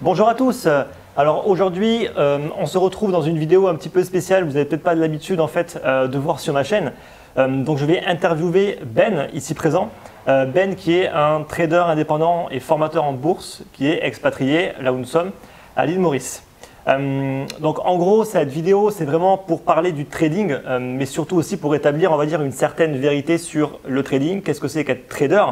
Bonjour à tous. Alors aujourd'hui, on se retrouve dans une vidéo un petit peu spéciale. Vous n'avez peut-être pas l'habitude en fait de voir sur ma chaîne. Donc je vais interviewer Ben ici présent. Ben qui est un trader indépendant et formateur en bourse qui est expatrié là où nous sommes à l'île Maurice. Donc en gros, cette vidéo, c'est vraiment pour parler du trading, mais surtout aussi pour établir, on va dire, une certaine vérité sur le trading. Qu'est-ce que c'est qu'être trader?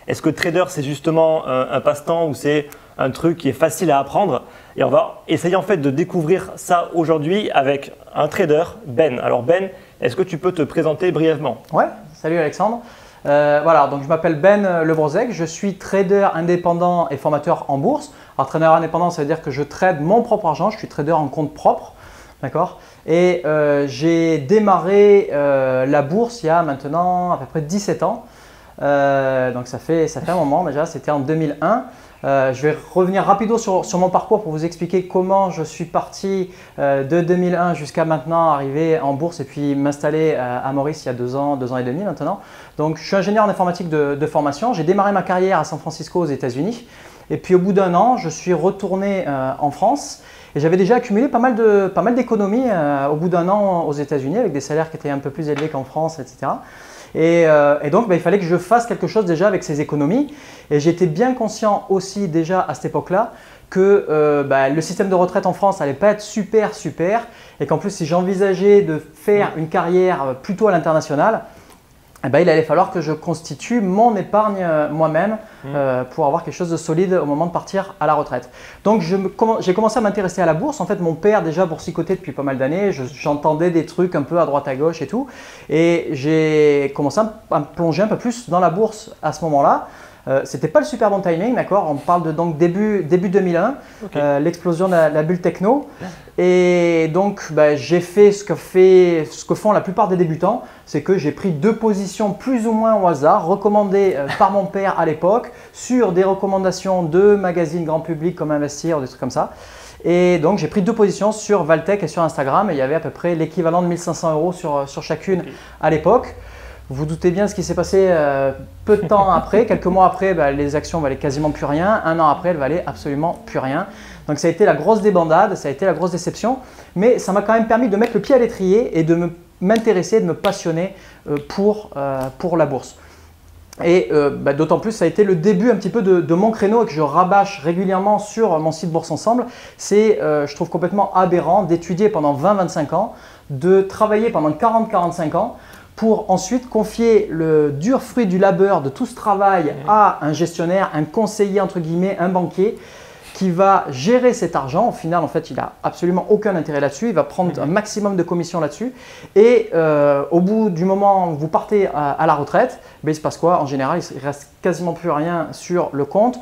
Est-ce que trader, c'est justement un passe-temps ou c'est un truc qui est facile à apprendre? Et on va essayer en fait de découvrir ça aujourd'hui avec un trader, Ben. Alors Ben, est-ce que tu peux te présenter brièvement? Ouais, salut Alexandre. Voilà, donc je m'appelle Ben Lebrozek, je suis trader indépendant et formateur en bourse. Alors trader indépendant, ça veut dire que je trade mon propre argent, je suis trader en compte propre, d'accord? Et j'ai démarré la bourse il y a maintenant à peu près 17 ans. Donc ça fait un moment déjà, c'était en 2001. Je vais revenir rapido sur mon parcours pour vous expliquer comment je suis parti de 2001 jusqu'à maintenant, arriver en bourse et puis m'installer à Maurice il y a 2 ans et demi maintenant. Donc je suis ingénieur en informatique de formation. J'ai démarré ma carrière à San Francisco aux États-Unis et puis au bout d'1 an, je suis retourné en France et j'avais déjà accumulé pas mal d'économies au bout d'1 an aux États-Unis avec des salaires qui étaient un peu plus élevés qu'en France, etc. Et donc, il fallait que je fasse quelque chose déjà avec ces économies. Et j'étais bien conscient aussi déjà à cette époque-là que le système de retraite en France n'allait pas être super. Et qu'en plus, si j'envisageais de faire une carrière plutôt à l'international, il allait falloir que je constitue mon épargne moi-même pour avoir quelque chose de solide au moment de partir à la retraite. Donc j'ai commencé à m'intéresser à la bourse. En fait, mon père déjà boursicotait depuis pas mal d'années. J'entendais des trucs un peu à droite à gauche et tout. Et j'ai commencé à me plonger un peu plus dans la bourse à ce moment-là. C'était pas le super bon timing, d'accord? On parle de donc début 2001, okay. L'explosion de la bulle techno. Et donc j'ai fait ce que font la plupart des débutants, c'est que j'ai pris 2 positions plus ou moins au hasard, recommandées par mon père à l'époque, sur des recommandations de magazines grand public comme Investir, des trucs comme ça. Et donc j'ai pris 2 positions sur Valtech et sur Instagram, et il y avait à peu près l'équivalent de 1500 € sur chacune à l'époque. Vous doutez bien ce qui s'est passé peu de temps après. Quelques mois après, les actions valaient quasiment plus rien. 1 an après, elles valaient absolument plus rien. Donc ça a été la grosse débandade, ça a été la grosse déception. Mais ça m'a quand même permis de mettre le pied à l'étrier et de m'intéresser, de me passionner pour la bourse. Et d'autant plus, ça a été le début un petit peu de mon créneau et que je rabâche régulièrement sur mon site Bourse Ensemble. C'est, je trouve complètement aberrant d'étudier pendant 20-25 ans, de travailler pendant 40-45 ans, pour ensuite confier le dur fruit du labeur de tout ce travail à un gestionnaire, un conseiller entre guillemets, un banquier qui va gérer cet argent. Au final, en fait, il n'a absolument aucun intérêt là-dessus. Il va prendre un maximum de commissions là-dessus. Et au bout du moment où vous partez à la retraite, il se passe quoi? En général, il ne reste quasiment plus rien sur le compte.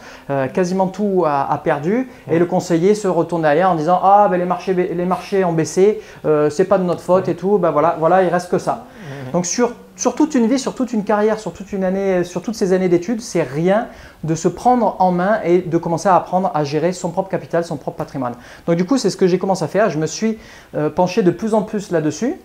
Quasiment tout a perdu. Et le conseiller se retourne derrière en disant « Ah, les marchés ont baissé, c'est pas de notre faute et tout. » Voilà, il ne reste que ça. Donc sur toute une vie, sur toute une carrière, sur toute une année, sur toutes ces années d'études, c'est rien de se prendre en main et de commencer à apprendre à gérer son propre capital, son propre patrimoine. Donc du coup, c'est ce que j'ai commencé à faire. Je me suis penché de plus en plus là-dessus.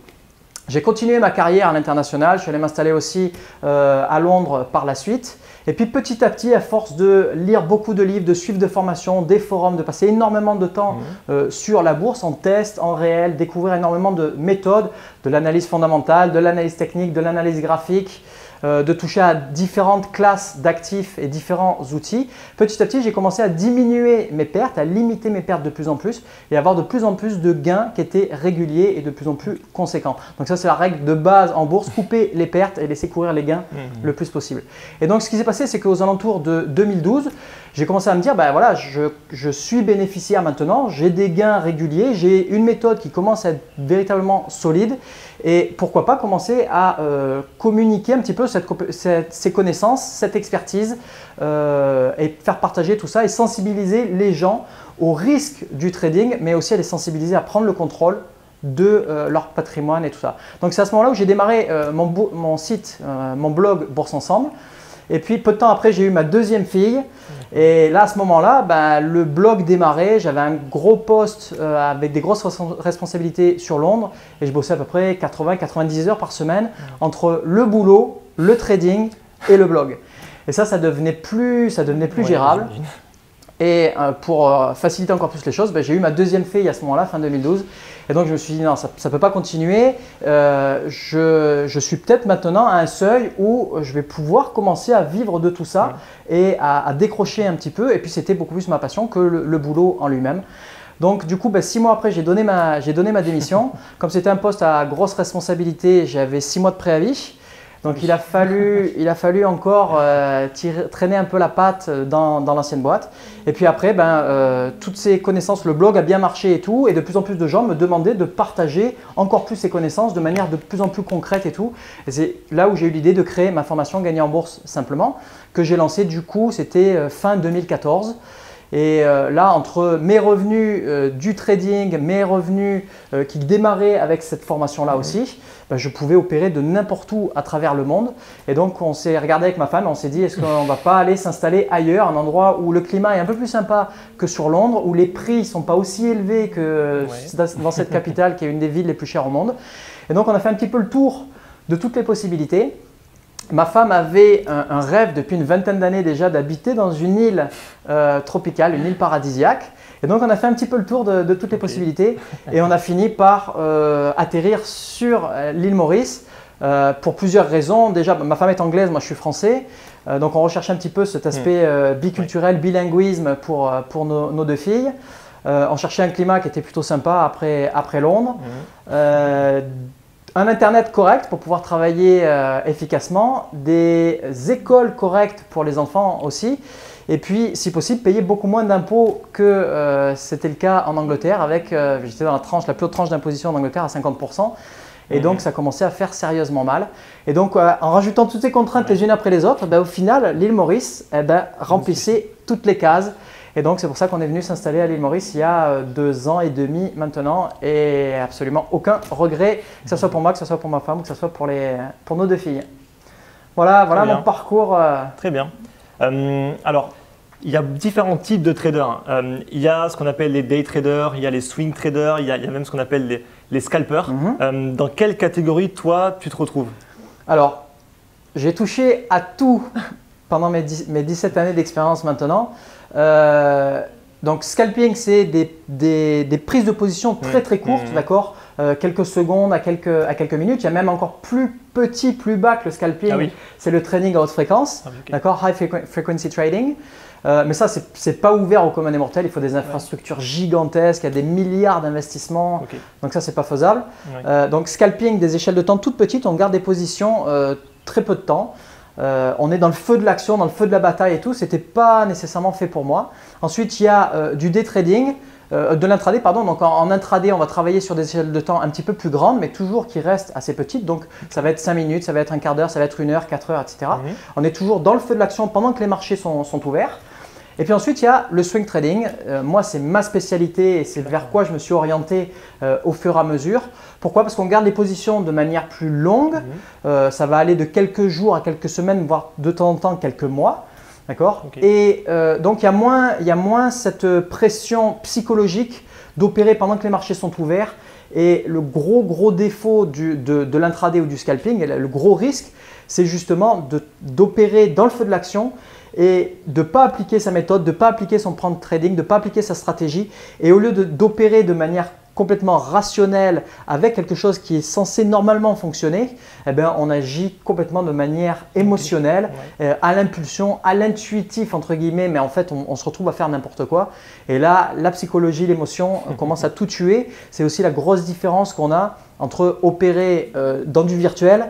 J'ai continué ma carrière à l'international. Je suis allé m'installer aussi à Londres par la suite. Et puis petit à petit, à force de lire beaucoup de livres, de suivre des formations, des forums, de passer énormément de temps sur la bourse, en test, en réel, découvrir énormément de méthodes, de l'analyse fondamentale, de l'analyse technique, de l'analyse graphique, de toucher à différentes classes d'actifs et différents outils. Petit à petit, j'ai commencé à diminuer mes pertes, à limiter mes pertes de plus en plus et avoir de plus en plus de gains qui étaient réguliers et de plus en plus conséquents. Donc ça, c'est la règle de base en bourse, couper les pertes et laisser courir les gains le plus possible. Et donc, ce qui s'est passé, c'est qu'aux alentours de 2012, j'ai commencé à me dire, voilà, je suis bénéficiaire maintenant, j'ai des gains réguliers, j'ai une méthode qui commence à être véritablement solide et pourquoi pas commencer à communiquer un petit peu ces connaissances, cette expertise et faire partager tout ça et sensibiliser les gens au risque du trading, mais aussi à les sensibiliser à prendre le contrôle de leur patrimoine et tout ça. Donc c'est à ce moment-là où j'ai démarré mon site, mon blog Bourse Ensemble. Et puis peu de temps après, j'ai eu ma 2e fille. Et là, à ce moment-là, le blog démarrait. J'avais un gros poste avec des grosses responsabilités sur Londres. Et je bossais à peu près 80-90 heures par semaine entre le boulot, le trading et le blog. Et ça devenait plus gérable. Et pour faciliter encore plus les choses, j'ai eu ma deuxième fille à ce moment-là, fin 2012. Et donc je me suis dit non, ça ne peut pas continuer. Je suis peut-être maintenant à un seuil où je vais pouvoir commencer à vivre de tout ça et à décrocher un petit peu. Et puis c'était beaucoup plus ma passion que le boulot en lui-même. Donc du coup, 6 mois après, j'ai donné ma démission. Comme c'était un poste à grosse responsabilité, j'avais 6 mois de préavis. Donc il a fallu encore traîner un peu la patte dans l'ancienne boîte. Et puis après, toutes ces connaissances, le blog a bien marché et tout. Et de plus en plus de gens me demandaient de partager encore plus ces connaissances de manière de plus en plus concrète et tout. Et c'est là où j'ai eu l'idée de créer ma formation Gagner en bourse simplement, que j'ai lancée du coup, c'était fin 2014. Et là, entre mes revenus du trading, mes revenus qui démarraient avec cette formation-là aussi, je pouvais opérer de n'importe où à travers le monde. Et donc, on s'est regardé avec ma femme, on s'est dit, est-ce qu'on ne va pas aller s'installer ailleurs, un endroit où le climat est un peu plus sympa que sur Londres, où les prix ne sont pas aussi élevés que dans cette capitale qui est une des villes les plus chères au monde. Et donc, on a fait un petit peu le tour de toutes les possibilités. Ma femme avait un rêve depuis une vingtaine d'années déjà d'habiter dans une île tropicale, une île paradisiaque. Et donc, on a fait un petit peu le tour de toutes les possibilités et on a fini par atterrir sur l'île Maurice pour plusieurs raisons. Déjà, ma femme est anglaise, moi je suis français. Donc, on recherchait un petit peu cet aspect biculturel, bilinguisme pour nos deux filles. On cherchait un climat qui était plutôt sympa après Londres. Un internet correct pour pouvoir travailler efficacement, des écoles correctes pour les enfants aussi, et puis si possible payer beaucoup moins d'impôts que c'était le cas en Angleterre avec, j'étais dans la plus haute tranche d'imposition en Angleterre à 50%, et donc ça commençait à faire sérieusement mal. Et donc en rajoutant toutes ces contraintes les unes après les autres, au final l'île Maurice remplissait toutes les cases. Et donc, c'est pour ça qu'on est venu s'installer à l'île Maurice il y a 2 ans et demi maintenant et absolument aucun regret, que ce soit pour moi, que ce soit pour ma femme ou que ce soit pour nos deux filles. Voilà mon parcours. Très bien. Alors, il y a différents types de traders. Il y a ce qu'on appelle les day traders, il y a les swing traders, il y a même ce qu'on appelle les scalpers. Dans quelle catégorie, toi, tu te retrouves? Alors, j'ai touché à tout pendant mes 17 années d'expérience maintenant. Donc scalping, c'est des prises de position très courtes, d'accord, quelques secondes à quelques minutes. Il y a même encore plus petit, plus bas que le scalping, c'est le trading à haute fréquence, d'accord, high frequency trading. Mais ça, c'est pas ouvert au commun des mortels, il faut des infrastructures gigantesques, il y a des milliards d'investissements, donc ça, c'est pas faisable. Donc scalping, des échelles de temps toutes petites, on garde des positions très peu de temps. On est dans le feu de l'action, dans le feu de la bataille et tout, c'était pas nécessairement fait pour moi. Ensuite, il y a du day trading, de l'intraday, pardon. Donc en intraday, on va travailler sur des échelles de temps un petit peu plus grandes, mais toujours qui restent assez petites. Donc ça va être 5 minutes, ça va être un quart d'heure, ça va être 1 heure, 4 heures, etc. On est toujours dans le feu de l'action pendant que les marchés sont ouverts. Et puis ensuite, il y a le swing trading. Moi, c'est ma spécialité et c'est vers quoi je me suis orienté au fur et à mesure. Pourquoi? Parce qu'on garde les positions de manière plus longue. Ça va aller de quelques jours à quelques semaines, voire de temps en temps quelques mois. D'accord? Et donc, il y a moins cette pression psychologique d'opérer pendant que les marchés sont ouverts. Et le gros défaut de l'intraday ou du scalping, le gros risque, c'est justement d'opérer dans le feu de l'action et de ne pas appliquer sa méthode, de ne pas appliquer son plan de trading, de ne pas appliquer sa stratégie. Et au lieu d'opérer de manière complètement rationnelle avec quelque chose qui est censé normalement fonctionner, eh bien, on agit complètement de manière émotionnelle, à l'impulsion, à l'intuitif entre guillemets, mais en fait on se retrouve à faire n'importe quoi. Et là, la psychologie, l'émotion commence à tout tuer. C'est aussi la grosse différence qu'on a entre opérer dans du virtuel,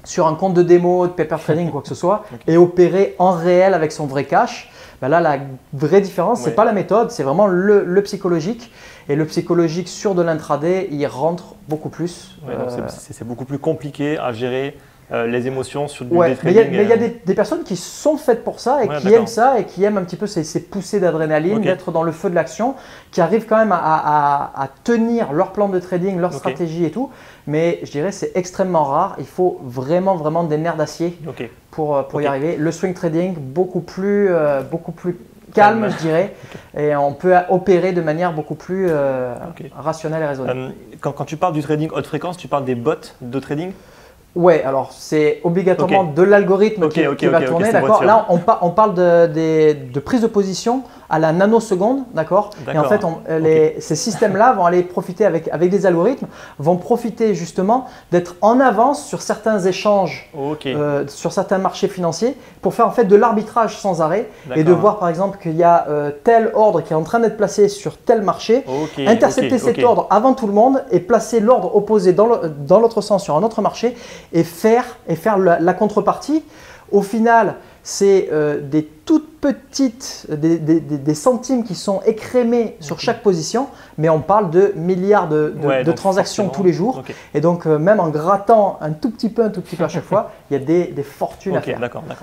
sur un compte de démo, de paper trading, quoi que ce soit, et opérer en réel avec son vrai cash. Ben là, la vraie différence, c'est pas la méthode, c'est vraiment le psychologique. Et le psychologique sur de l'intraday, il rentre beaucoup plus. C'est beaucoup plus compliqué à gérer les émotions sur du day trading. Mais il y a des personnes qui sont faites pour ça et qui aiment ça et qui aiment un petit peu ces poussées d'adrénaline, d'être dans le feu de l'action, qui arrivent quand même à tenir leur plan de trading, leur stratégie et tout. Mais je dirais c'est extrêmement rare. Il faut vraiment des nerfs d'acier pour y arriver. Le swing trading, beaucoup plus calme, je dirais, et on peut opérer de manière beaucoup plus rationnelle et raisonnée. Quand tu parles du trading haute fréquence, tu parles des bots de trading? Ouais, alors c'est obligatoirement de l'algorithme qui va tourner, d'accord. Là, on parle de prise de position à la nanoseconde, d'accord. Et en fait, ces systèmes-là vont aller profiter avec des algorithmes, vont profiter justement d'être en avance sur certains échanges, sur certains marchés financiers, pour faire en fait de l'arbitrage sans arrêt et de voir par exemple qu'il y a tel ordre qui est en train d'être placé sur tel marché, intercepter cet ordre avant tout le monde et placer l'ordre opposé dans l'autre sens sur un autre marché et faire la contrepartie. Au final, c'est des toutes petites, des centimes qui sont écrémés sur chaque position, mais on parle de milliards de transactions tous les jours. Et donc, même en grattant un tout petit peu à chaque fois, il y a des fortunes à faire.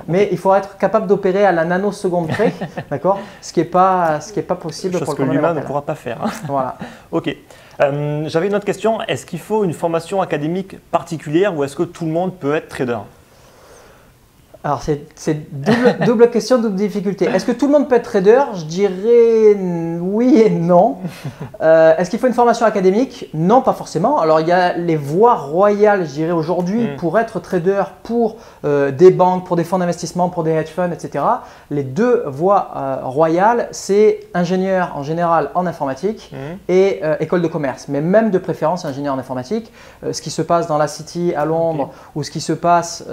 Mais il faut être capable d'opérer à la nanoseconde près, d'accord, ce qui n'est pas possible pour le que l'humain ne pourra pas faire. Voilà. Ok. J'avais une autre question. Est-ce qu'il faut une formation académique particulière ou est-ce que tout le monde peut être trader? Alors, c'est double question, double difficulté. Est-ce que tout le monde peut être trader? Je dirais oui et non. Est-ce qu'il faut une formation académique? Non, pas forcément. Alors, il y a les voies royales, je dirais aujourd'hui, pour être trader, pour des banques, pour des fonds d'investissement, pour des hedge funds, etc. Les deux voies royales, c'est ingénieur en général en informatique et école de commerce. Mais même de préférence, ingénieur en informatique. Ce qui se passe dans la City à Londres ou ce qui se passe,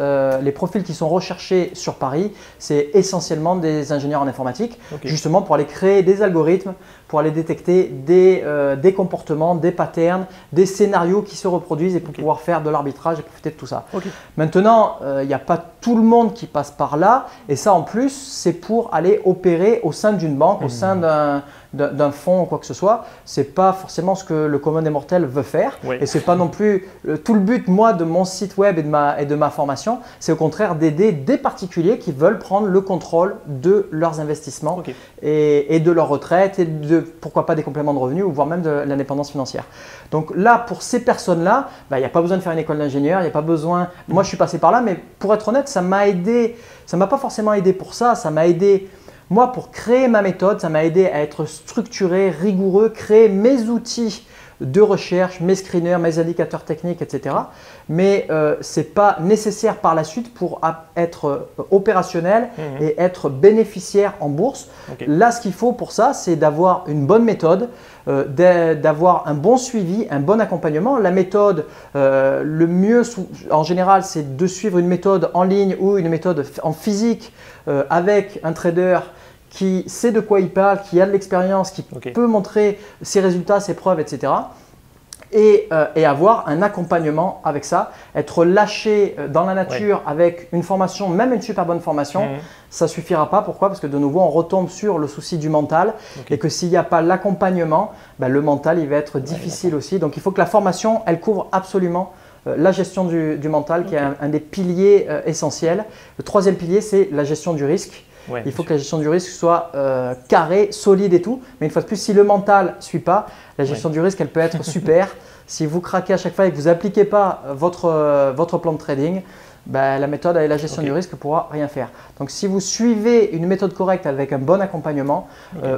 les profils qui sont recherchés sur Paris, c'est essentiellement des ingénieurs en informatique, justement pour aller créer des algorithmes, pour aller détecter des comportements, des patterns, des scénarios qui se reproduisent et pour pouvoir faire de l'arbitrage et profiter de tout ça. Maintenant, il n'y a pas tout le monde qui passe par là et ça en plus, c'est pour aller opérer au sein d'une banque, au sein d'un fonds ou quoi que ce soit. Ce n'est pas forcément ce que le commun des mortels veut faire et ce n'est pas non plus tout le but moi de mon site web et de ma formation. C'est au contraire d'aider des particuliers qui veulent prendre le contrôle de leurs investissements et de leur retraite et de pourquoi pas des compléments de revenus ou voire même de l'indépendance financière. Donc là, pour ces personnes-là, il n'y a pas besoin de faire une école d'ingénieur, il n'y a pas besoin… Moi, je suis passé par là, mais pour être honnête, ça m'a aidé. Ça ne m'a pas forcément aidé pour ça, ça m'a aidé… Moi, pour créer ma méthode, ça m'a aidé à être structuré, rigoureux, créer mes outils de recherche, mes screeners, mes indicateurs techniques, etc. Mais ce n'est pas nécessaire par la suite pour être opérationnel et être bénéficiaire en bourse. Là, ce qu'il faut pour ça, c'est d'avoir une bonne méthode, d'avoir un bon suivi, un bon accompagnement. La méthode, le mieux en général, c'est de suivre une méthode en ligne ou une méthode en physique avec un trader qui sait de quoi il parle, qui a de l'expérience, qui peut montrer ses résultats, ses preuves, etc. Et avoir un accompagnement avec ça, être lâché dans la nature avec une formation, même une super bonne formation, ça ne suffira pas. Pourquoi? Parce que de nouveau, on retombe sur le souci du mental et que s'il n'y a pas l'accompagnement, le mental il va être difficile aussi. Donc il faut que la formation, elle couvre absolument la gestion du mental qui est un des piliers essentiels. Le troisième pilier, c'est la gestion du risque. Il faut que la gestion du risque soit carrée, solide et tout. Mais une fois de plus, si le mental ne suit pas, la gestion du risque, elle peut être super. Si vous craquez à chaque fois et que vous n'appliquez pas votre plan de trading, la méthode et la gestion du risque ne pourra rien faire. Donc, si vous suivez une méthode correcte avec un bon accompagnement,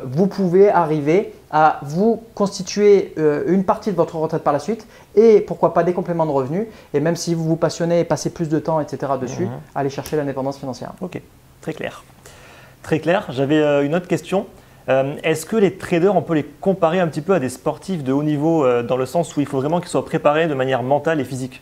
vous pouvez arriver à vous constituer une partie de votre retraite par la suite et pourquoi pas des compléments de revenus. Et même si vous vous passionnez et passez plus de temps, etc. dessus, allez chercher l'indépendance financière. Ok, très clair. Très clair. J'avais une autre question. Est-ce que les traders, on peut les comparer un petit peu à des sportifs de haut niveau dans le sens où il faut vraiment qu'ils soient préparés de manière mentale et physique?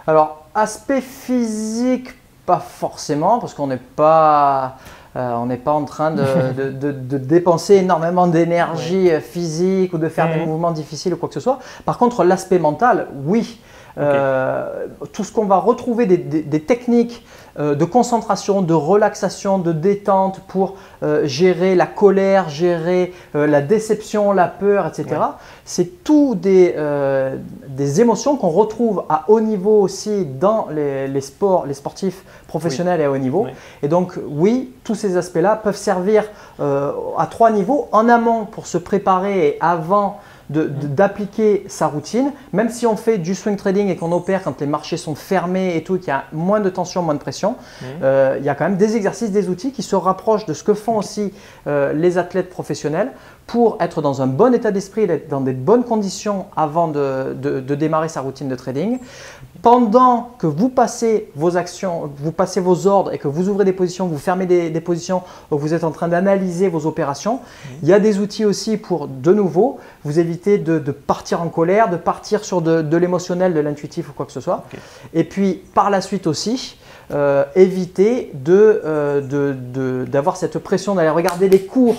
Alors, aspect physique, pas forcément, parce qu'on n'est pas en train de dépenser énormément d'énergie physique ou de faire des mouvements difficiles ou quoi que ce soit. Par contre, l'aspect mental, oui. Tout ce qu'on va retrouver des techniques de concentration, de relaxation, de détente pour gérer la colère, gérer la déception, la peur, etc. C'est tout des émotions qu'on retrouve à haut niveau aussi dans les sportifs professionnels et à haut niveau. Et donc oui, tous ces aspects-là peuvent servir à 3 niveaux. En amont pour se préparer et avant d'appliquer sa routine, même si on fait du swing trading et qu'on opère quand les marchés sont fermés et tout, qu'il y a moins de tension, moins de pression, il y a quand même des exercices, des outils qui se rapprochent de ce que font aussi les athlètes professionnels pour être dans un bon état d'esprit, d'être dans des bonnes conditions avant de démarrer sa routine de trading. Pendant que vous passez vos actions, vous passez vos ordres et que vous ouvrez des positions, vous fermez des positions, où vous êtes en train d'analyser vos opérations, il y a des outils aussi pour, de nouveau, vous éviter de partir en colère, de partir sur de l'émotionnel, de l'intuitif ou quoi que ce soit. Okay. Et puis, par la suite aussi, éviter d'avoir cette pression d'aller regarder les cours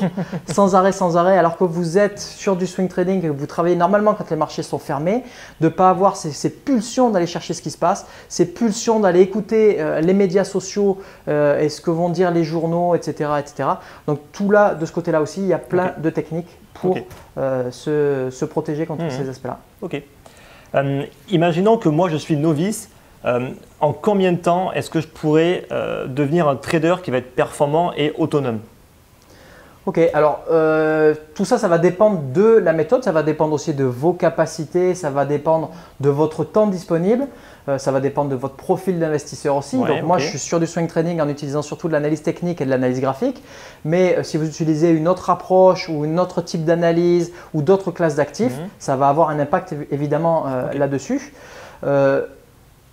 sans arrêt, alors que vous êtes sur du swing trading et que vous travaillez normalement quand les marchés sont fermés, de ne pas avoir ces pulsions d'aller chercher ce qui se passe, ces pulsions d'aller écouter les médias sociaux et ce que vont dire les journaux, etc., etc. Donc tout là, de ce côté-là aussi, il y a plein de techniques pour se protéger contre ces aspects-là. Ok. Imaginons que moi je suis novice. En combien de temps est-ce que je pourrais devenir un trader qui va être performant et autonome? Ok, alors tout ça, ça va dépendre de la méthode, ça va dépendre aussi de vos capacités, ça va dépendre de votre temps disponible, ça va dépendre de votre profil d'investisseur aussi. Ouais, donc moi, je suis sur du swing trading en utilisant surtout de l'analyse technique et de l'analyse graphique, mais si vous utilisez une autre approche ou un autre type d'analyse ou d'autres classes d'actifs, ça va avoir un impact évidemment là-dessus.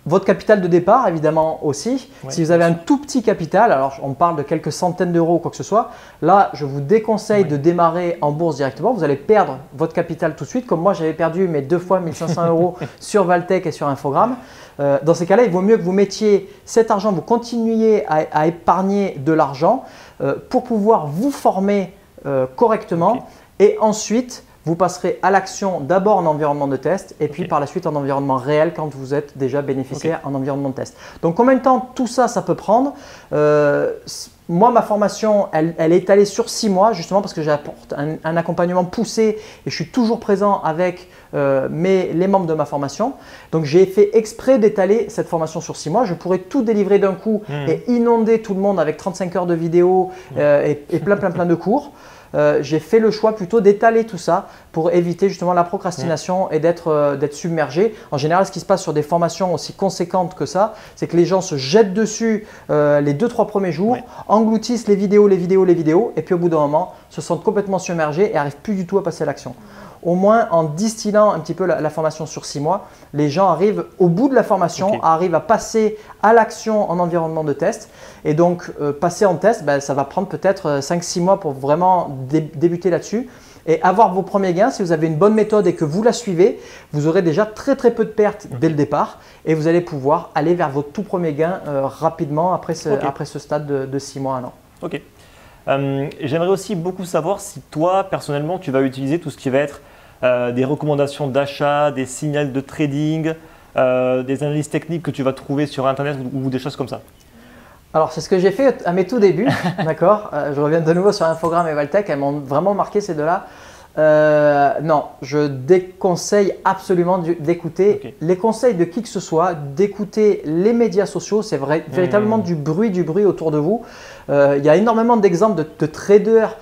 Votre capital de départ, évidemment aussi. Si vous avez un tout petit capital, alors on parle de quelques centaines d'euros ou quoi que ce soit, là, je vous déconseille de démarrer en bourse directement. Vous allez perdre votre capital tout de suite, comme moi, j'avais perdu mes 2 fois 1500 euros sur Valtech et sur Infogrames. Dans ces cas-là, il vaut mieux que vous mettiez cet argent, vous continuiez à épargner de l'argent pour pouvoir vous former correctement et ensuite, vous passerez à l'action d'abord en environnement de test et puis par la suite en environnement réel quand vous êtes déjà bénéficiaire en environnement de test. Donc combien de temps tout ça, ça peut prendre? Moi, ma formation, elle est étalée sur 6 mois justement parce que j'apporte un accompagnement poussé et je suis toujours présent avec les membres de ma formation. Donc, j'ai fait exprès d'étaler cette formation sur 6 mois. Je pourrais tout délivrer d'un coup et inonder tout le monde avec 35 heures de vidéos et plein de cours. J'ai fait le choix plutôt d'étaler tout ça pour éviter justement la procrastination et d'être submergé. En général, ce qui se passe sur des formations aussi conséquentes que ça, c'est que les gens se jettent dessus les 2-3 premiers jours, engloutissent les vidéos et puis au bout d'un moment, se sentent complètement submergés et n'arrivent plus du tout à passer à l'action. Au moins, en distillant un petit peu la formation sur 6 mois, les gens arrivent au bout de la formation, arrivent à passer à l'action en environnement de test. Et donc, passer en test, ça va prendre peut-être 5-6 mois pour vraiment débuter là-dessus. Et avoir vos premiers gains, si vous avez une bonne méthode et que vous la suivez, vous aurez déjà très peu de pertes dès le départ et vous allez pouvoir aller vers vos tout premiers gains rapidement après ce stade de 6 mois à 1 an. Ok. J'aimerais aussi beaucoup savoir si toi, personnellement, tu vas utiliser tout ce qui va être des recommandations d'achat, des signaux de trading, des analyses techniques que tu vas trouver sur Internet ou des choses comme ça. Alors, c'est ce que j'ai fait à mes tout débuts, d'accord. Je reviens de nouveau sur Infogrames et Valtech, elles m'ont vraiment marqué ces deux-là. Non, je déconseille absolument d'écouter les conseils de qui que ce soit, d'écouter les médias sociaux. C'est véritablement du bruit autour de vous. Il y a énormément d'exemples de traders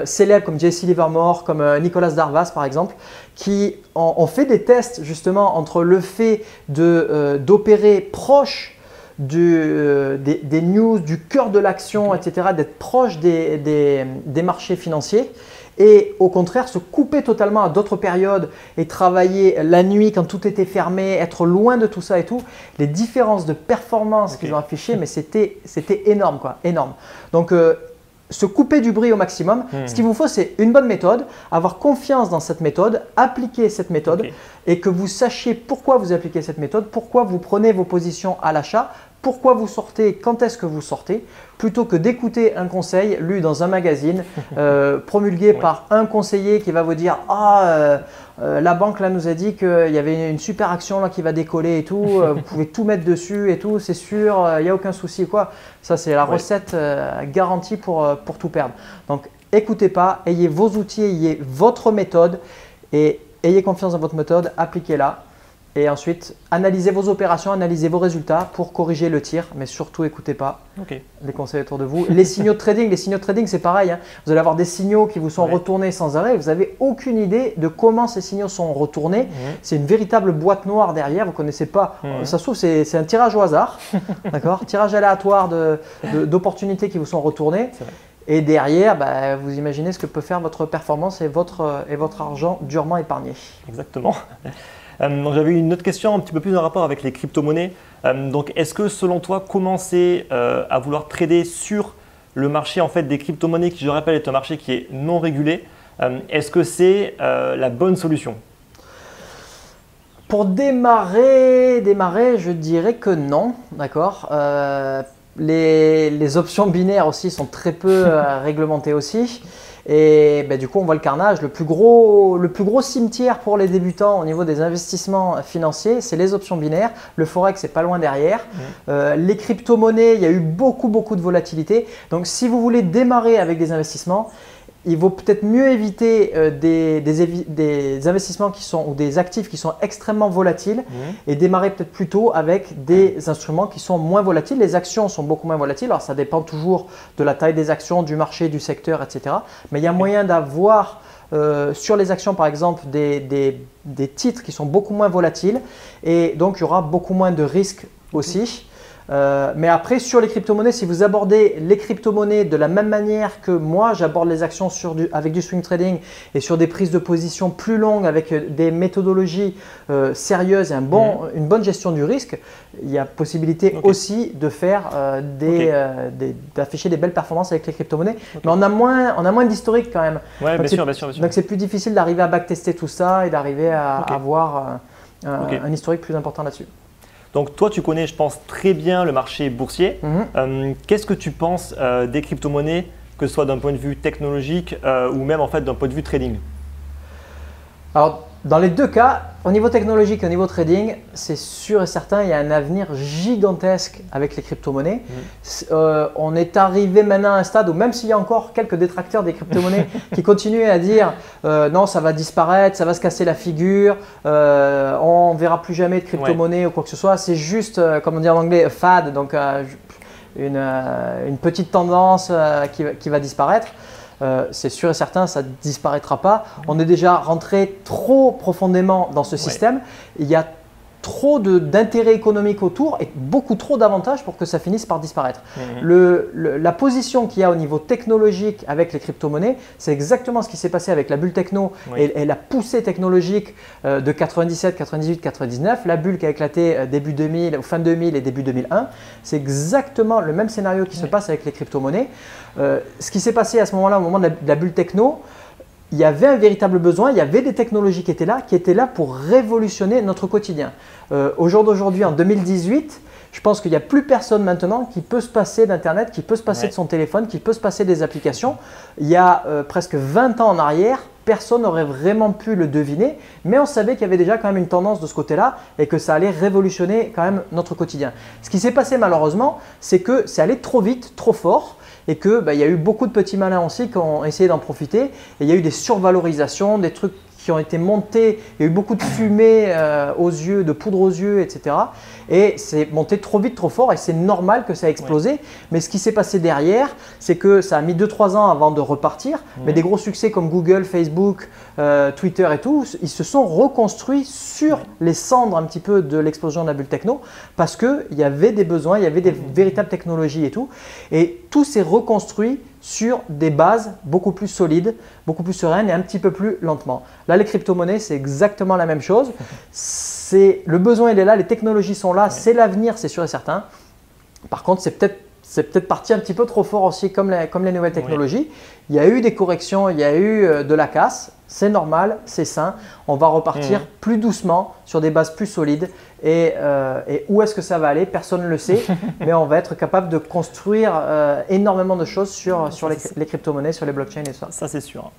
célèbres comme Jesse Livermore, comme Nicolas Darvas par exemple, qui ont fait des tests justement entre le fait d'opérer proche des news, du cœur de l'action, etc., d'être proche des marchés financiers et au contraire se couper totalement à d'autres périodes et travailler la nuit quand tout était fermé, être loin de tout ça et tout. Les différences de performance qu'ils ont affichées, mais c'était énorme, quoi, énorme. Donc, se couper du bruit au maximum. Ce qu'il vous faut, c'est une bonne méthode, avoir confiance dans cette méthode, appliquer cette méthode et que vous sachiez pourquoi vous appliquez cette méthode, pourquoi vous prenez vos positions à l'achat, pourquoi vous sortez, quand est-ce que vous sortez, plutôt que d'écouter un conseil lu dans un magazine, promulgué par un conseiller qui va vous dire « Ah, la banque là nous a dit qu'il y avait une super action là qui va décoller et tout, vous pouvez tout mettre dessus et tout, c'est sûr, il n'y a aucun souci quoi. » Ça c'est la recette garantie pour tout perdre. Donc écoutez pas, ayez vos outils, ayez votre méthode et ayez confiance dans votre méthode, appliquez-la. Et ensuite, analysez vos opérations, analysez vos résultats pour corriger le tir, mais surtout, n'écoutez pas les conseils autour de vous. Les signaux de trading, c'est pareil. Hein. Vous allez avoir des signaux qui vous sont retournés sans arrêt. Vous n'avez aucune idée de comment ces signaux sont retournés. C'est une véritable boîte noire derrière. Vous ne connaissez pas. Ça se trouve, c'est un tirage au hasard, d'accord, tirage aléatoire d'opportunités qui vous sont retournées. Et derrière, bah, vous imaginez ce que peut faire votre performance et votre argent durement épargné. Exactement. Donc j'avais une autre question un petit peu plus en rapport avec les crypto-monnaies. Donc est-ce que selon toi, commencer à vouloir trader sur le marché en fait, des crypto-monnaies qui, je rappelle, est un marché qui est non régulé, est-ce que c'est la bonne solution? Pour démarrer, je dirais que non, d'accord. Les options binaires aussi sont très peu réglementées aussi. Et du coup, on voit le carnage. Le plus gros cimetière pour les débutants au niveau des investissements financiers, c'est les options binaires. Le forex, c'est pas loin derrière. Les crypto-monnaies, il y a eu beaucoup de volatilité. Donc, si vous voulez démarrer avec des investissements, il vaut peut-être mieux éviter des investissements ou des actifs qui sont extrêmement volatiles et démarrer peut-être plutôt avec des instruments qui sont moins volatiles. Les actions sont beaucoup moins volatiles. Alors, ça dépend toujours de la taille des actions, du marché, du secteur, etc. Mais il y a moyen d'avoir sur les actions, par exemple, des titres qui sont beaucoup moins volatiles et donc il y aura beaucoup moins de risques aussi. Mais après, sur les crypto-monnaies, si vous abordez les crypto-monnaies de la même manière que moi, j'aborde les actions avec du swing trading et sur des prises de position plus longues avec des méthodologies sérieuses et une bonne gestion du risque, il y a possibilité aussi de faire d'afficher des belles performances avec les crypto-monnaies. Mais on a moins d'historique quand même. Ouais, bien sûr. Donc c'est plus difficile d'arriver à backtester tout ça et d'arriver à avoir un historique plus important là-dessus. Donc toi, tu connais, je pense, très bien le marché boursier. Qu'est-ce que tu penses des crypto-monnaies, que ce soit d'un point de vue technologique ou même en fait d'un point de vue trading? Alors, dans les deux cas, au niveau technologique et au niveau trading, c'est sûr et certain, il y a un avenir gigantesque avec les crypto-monnaies. On est arrivé maintenant à un stade où même s'il y a encore quelques détracteurs des crypto-monnaies qui continuent à dire non, ça va disparaître, ça va se casser la figure, on ne verra plus jamais de crypto-monnaie ou quoi que ce soit. C'est juste, comme on dit en anglais, a fad, donc une petite tendance qui va disparaître. C'est sûr et certain, ça ne disparaîtra pas. On est déjà rentré trop profondément dans ce système. Il y a trop d'intérêts économiques autour et beaucoup trop d'avantages pour que ça finisse par disparaître. La position qu'il y a au niveau technologique avec les crypto-monnaies, c'est exactement ce qui s'est passé avec la bulle techno et la poussée technologique de 97, 98, 99, la bulle qui a éclaté début 2000, fin 2000 et début 2001. C'est exactement le même scénario qui se passe avec les crypto-monnaies. Ce qui s'est passé à ce moment-là, au moment de la bulle techno, il y avait un véritable besoin, il y avait des technologies qui étaient là pour révolutionner notre quotidien. Au jour d'aujourd'hui, en 2018, je pense qu'il n'y a plus personne maintenant qui peut se passer d'Internet, qui peut se passer de son téléphone, qui peut se passer des applications. Il y a presque 20 ans en arrière, personne n'aurait vraiment pu le deviner, mais on savait qu'il y avait déjà quand même une tendance de ce côté-là et que ça allait révolutionner quand même notre quotidien. Ce qui s'est passé malheureusement, c'est que c'est allé trop vite, trop fort. Et qu'il y a eu beaucoup de petits malins aussi qui ont essayé d'en profiter. Et il y a eu des survalorisations, des trucs qui ont été montés, il y a eu beaucoup de fumée aux yeux, de poudre aux yeux, etc. Et c'est monté trop vite, trop fort et c'est normal que ça a explosé. Mais ce qui s'est passé derrière, c'est que ça a mis 2-3 ans avant de repartir. Mais des gros succès comme Google, Facebook, Twitter et tout, ils se sont reconstruits sur les cendres un petit peu de l'explosion de la bulle techno parce qu'il y avait des besoins, il y avait des véritables technologies et tout. Et tout s'est reconstruit sur des bases beaucoup plus solides, beaucoup plus sereines et un petit peu plus lentement. Là, les crypto-monnaies, c'est exactement la même chose. Le besoin, il est là, les technologies sont là, c'est l'avenir, c'est sûr et certain. Par contre, c'est peut-être parti un petit peu trop fort aussi comme les nouvelles technologies. Il y a eu des corrections, il y a eu de la casse. C'est normal, c'est sain. On va repartir plus doucement sur des bases plus solides. Et où est-ce que ça va aller? Personne ne le sait. Mais on va être capable de construire énormément de choses sur les crypto-monnaies, sur les blockchains et ça. Ça, c'est sûr.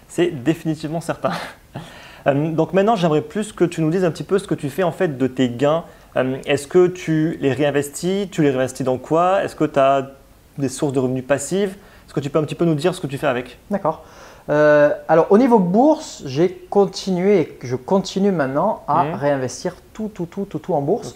C'est définitivement certain. Donc maintenant, j'aimerais plus que tu nous dises un petit peu ce que tu fais en fait de tes gains. Est-ce que tu les réinvestis? Tu les réinvestis dans quoi? Est-ce que tu as des sources de revenus passives? Est-ce que tu peux un petit peu nous dire ce que tu fais avec? D'accord. Alors au niveau bourse, j'ai continué et je continue maintenant à réinvestir tout en bourse.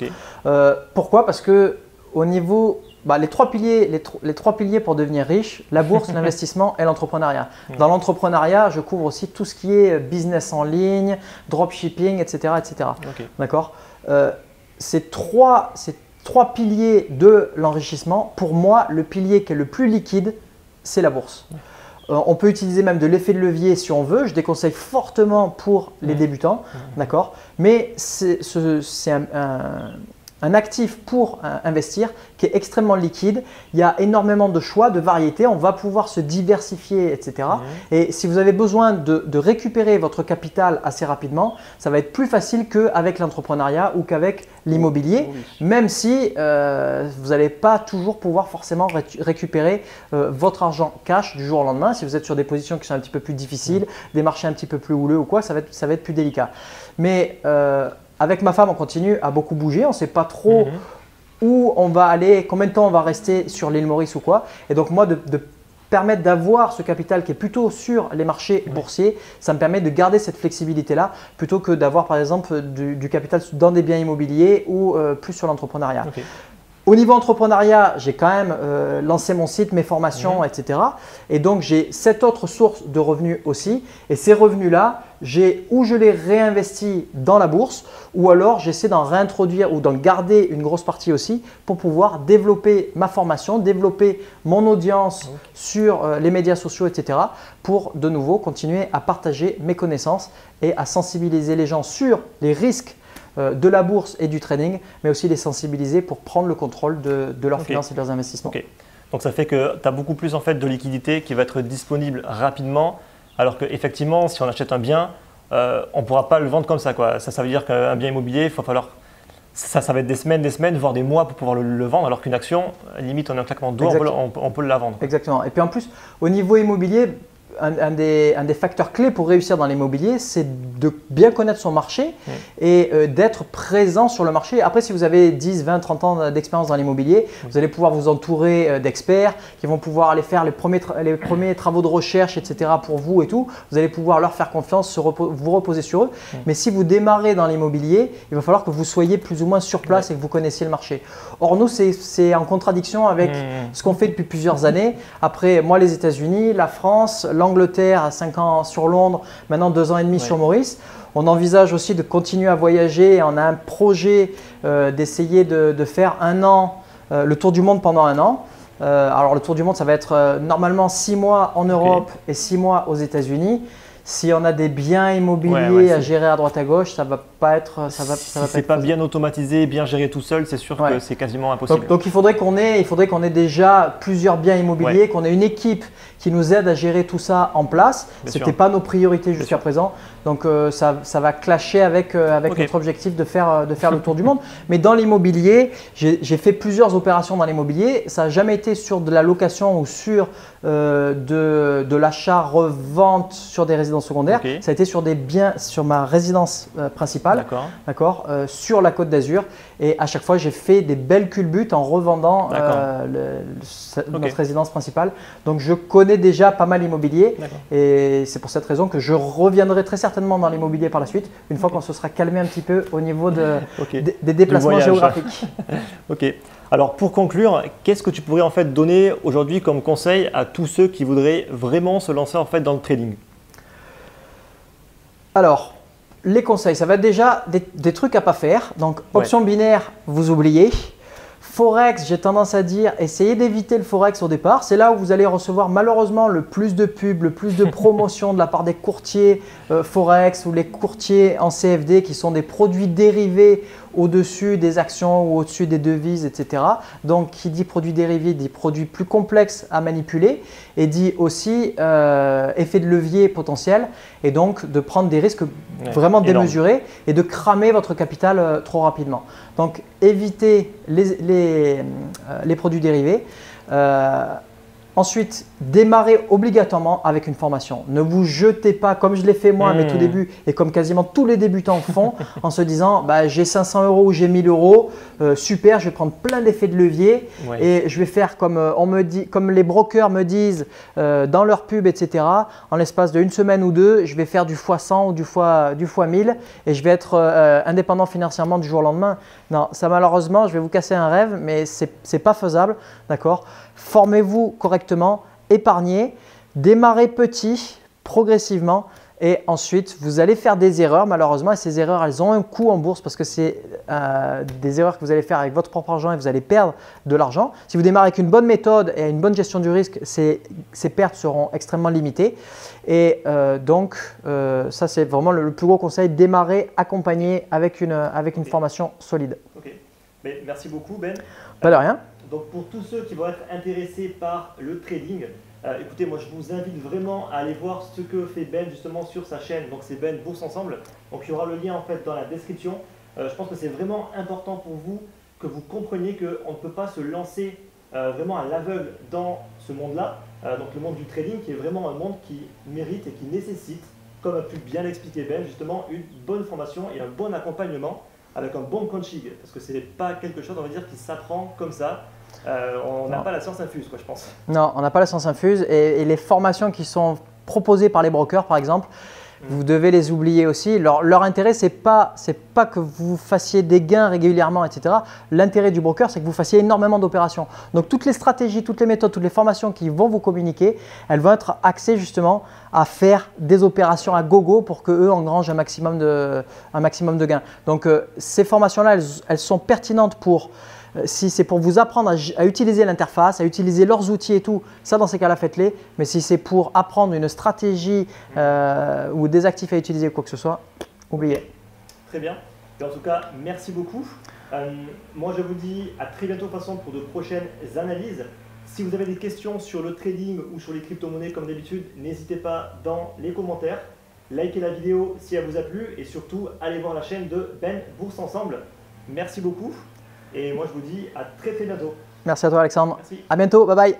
Pourquoi? Parce que au niveau les trois piliers pour devenir riche, la bourse, l'investissement et l'entrepreneuriat. Dans l'entrepreneuriat, je couvre aussi tout ce qui est business en ligne, dropshipping, etc. D'accord. Ces trois piliers de l'enrichissement, pour moi, le pilier qui est le plus liquide, c'est la bourse. On peut utiliser même de l'effet de levier si on veut. Je déconseille fortement pour les débutants, d'accord. Mais c'est un actif pour investir qui est extrêmement liquide. Il y a énormément de choix, de variétés. On va pouvoir se diversifier, etc. Et si vous avez besoin de récupérer votre capital assez rapidement, ça va être plus facile qu'avec l'entrepreneuriat ou qu'avec l'immobilier, même si vous n'allez pas toujours pouvoir forcément récupérer votre argent cash du jour au lendemain. Si vous êtes sur des positions qui sont un petit peu plus difficiles, des marchés un petit peu plus houleux ou quoi, ça va être plus délicat. Mais avec ma femme, on continue à beaucoup bouger. On ne sait pas trop où on va aller, combien de temps on va rester sur l'île Maurice ou quoi. Et donc moi, de permettre d'avoir ce capital qui est plutôt sur les marchés boursiers, ça me permet de garder cette flexibilité-là plutôt que d'avoir par exemple du capital dans des biens immobiliers ou plus sur l'entrepreneuriat. Au niveau entrepreneuriat, j'ai quand même lancé mon site, mes formations, etc. Et donc, j'ai 7 autres sources de revenus aussi. Et ces revenus-là, ou je les réinvestis dans la bourse ou alors j'essaie d'en réintroduire ou d'en garder une grosse partie aussi pour pouvoir développer ma formation, développer mon audience sur les médias sociaux, etc. pour de nouveau continuer à partager mes connaissances et à sensibiliser les gens sur les risques de la bourse et du trading, mais aussi les sensibiliser pour prendre le contrôle de leurs finances et de leurs investissements. Donc ça fait que tu as beaucoup plus en fait de liquidité qui va être disponible rapidement, alors qu'effectivement, si on achète un bien, on ne pourra pas le vendre comme ça, quoi. Ça veut dire qu'un bien immobilier, il va falloir… Ça va être des semaines, voire des mois pour pouvoir le vendre, alors qu'une action, limite, en un claquement de doigts, on peut la vendre. Exactement. Et puis en plus, au niveau immobilier, un des facteurs clés pour réussir dans l'immobilier, c'est de bien connaître son marché et d'être présent sur le marché. Après, si vous avez 10, 20, 30 ans d'expérience dans l'immobilier, vous allez pouvoir vous entourer d'experts qui vont pouvoir aller faire les premiers travaux de recherche, etc. pour vous et tout. Vous allez pouvoir leur faire confiance, vous reposer sur eux. Mais si vous démarrez dans l'immobilier, il va falloir que vous soyez plus ou moins sur place et que vous connaissiez le marché. Or, nous, c'est en contradiction avec ce qu'on fait depuis plusieurs années. Après, moi, les États-Unis, la France, l'Angleterre à 5 ans sur Londres, maintenant 2 ans et demi sur Maurice. On envisage aussi de continuer à voyager. On a un projet d'essayer de faire le tour du monde pendant 1 an. Alors le tour du monde, ça va être normalement 6 mois en Europe et 6 mois aux États-Unis. Si on a des biens immobiliers à gérer à droite à gauche, ça va pas être. Si c'est pas bien automatisé, bien géré tout seul, c'est sûr que c'est quasiment impossible. Donc il faudrait qu'on ait déjà plusieurs biens immobiliers, qu'on ait une équipe qui nous aide à gérer tout ça en place. Ce n'était pas nos priorités jusqu'à présent. Donc ça va clasher avec notre objectif de faire le tour du monde. Mais dans l'immobilier, j'ai fait plusieurs opérations dans l'immobilier. Ça n'a jamais été sur de la location ou sur de l'achat-revente sur des résidences secondaires. Ça a été sur des biens, sur ma résidence principale, sur la Côte d'Azur. Et à chaque fois, j'ai fait des belles culbutes en revendant notre résidence principale. Donc, je connais déjà pas mal l'immobilier et c'est pour cette raison que je reviendrai très certainement dans l'immobilier par la suite, une fois qu'on se sera calmé un petit peu au niveau des déplacements géographiques. Alors pour conclure, qu'est-ce que tu pourrais en fait donner aujourd'hui comme conseil à tous ceux qui voudraient vraiment se lancer en fait dans le trading? Alors, les conseils, ça va être déjà des trucs à ne pas faire. Donc, option binaire, vous oubliez. Forex, j'ai tendance à dire, essayez d'éviter le Forex au départ. C'est là où vous allez recevoir malheureusement le plus de pubs, le plus de promotions de la part des courtiers Forex ou les courtiers en CFD qui sont des produits dérivés au-dessus des actions ou au-dessus des devises, etc. Donc, qui dit produits dérivés, dit produits plus complexes à manipuler et dit aussi effet de levier potentiel et donc de prendre des risques vraiment démesurés et de cramer votre capital trop rapidement. Donc, évitez les produits dérivés. Ensuite, démarrez obligatoirement avec une formation. Ne vous jetez pas comme je l'ai fait moi à mes tout débuts et comme quasiment tous les débutants font en se disant j'ai 500 € ou j'ai 1000 €, super, je vais prendre plein d'effets de levier et je vais faire comme les brokers me disent dans leur pub, etc. En l'espace d'une semaine ou deux, je vais faire du x100 ou du x1000 et je vais être indépendant financièrement du jour au lendemain. Non, ça malheureusement, je vais vous casser un rêve, mais c'est pas faisable, d'accord? Formez-vous correctement, épargnez, démarrez petit, progressivement Et ensuite, vous allez faire des erreurs malheureusement et ces erreurs, elles ont un coût en bourse parce que c'est des erreurs que vous allez faire avec votre propre argent et vous allez perdre de l'argent. Si vous démarrez avec une bonne méthode et une bonne gestion du risque, ces pertes seront extrêmement limitées. Et donc, ça c'est vraiment le plus gros conseil, démarrer accompagné avec une formation solide. Ok, mais merci beaucoup Ben. Pas de rien. Donc pour tous ceux qui vont être intéressés par le trading, écoutez, moi je vous invite vraiment à aller voir ce que fait Ben justement sur sa chaîne. Donc c'est Ben Bourse Ensemble. Donc il y aura le lien en fait dans la description. Je pense que c'est vraiment important pour vous que vous compreniez qu'on ne peut pas se lancer vraiment à l'aveugle dans ce monde-là. Donc le monde du trading qui est vraiment un monde qui mérite et qui nécessite, comme a pu bien l'expliquer Ben, justement une bonne formation et un bon accompagnement avec un bon coaching. Parce que ce n'est pas quelque chose, on va dire, qui s'apprend comme ça. On n'a pas la science infuse, quoi, je pense. Non, on n'a pas la science infuse et les formations qui sont proposées par les brokers, par exemple, vous devez les oublier aussi. Leur intérêt, ce n'est pas que vous fassiez des gains régulièrement, etc. L'intérêt du broker, c'est que vous fassiez énormément d'opérations. Donc, toutes les stratégies, toutes les méthodes, toutes les formations qui vont vous communiquer, elles vont être axées justement à faire des opérations à gogo pour qu'eux engrangent un maximum de gains. Donc, ces formations-là, elles sont pertinentes pour… Si c'est pour vous apprendre à utiliser l'interface, à utiliser leurs outils et tout, ça dans ces cas-là faites-les. Mais si c'est pour apprendre une stratégie ou des actifs à utiliser ou quoi que ce soit, oubliez. Très bien. Et en tout cas, merci beaucoup. Moi je vous dis à très bientôt de toute façon pour de prochaines analyses. Si vous avez des questions sur le trading ou sur les crypto-monnaies comme d'habitude, n'hésitez pas dans les commentaires. Likez la vidéo si elle vous a plu et surtout allez voir la chaîne de Ben Bourse Ensemble. Merci beaucoup. Et moi, je vous dis à très bientôt. Merci à toi, Alexandre. Merci. À bientôt. Bye bye.